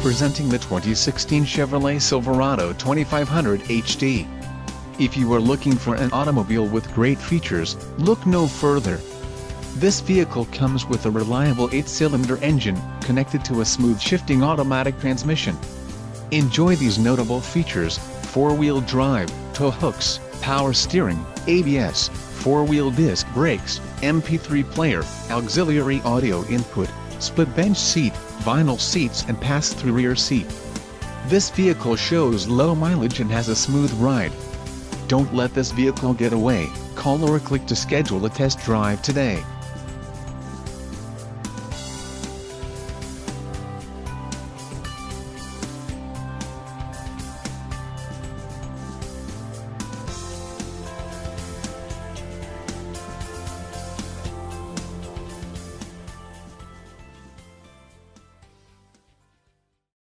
Presenting the 2016 Chevrolet Silverado 2500 HD. If you are looking for an automobile with great features, look no further. This vehicle comes with a reliable 8-cylinder engine, connected to a smooth shifting automatic transmission. Enjoy these notable features: 4-wheel drive, tow hooks, power steering, ABS, 4-wheel disc brakes, MP3 player, auxiliary audio input, split bench seat, vinyl seats and pass-through rear seat. This vehicle shows low mileage and has a smooth ride. Don't let this vehicle get away. Call or click to schedule a test drive today.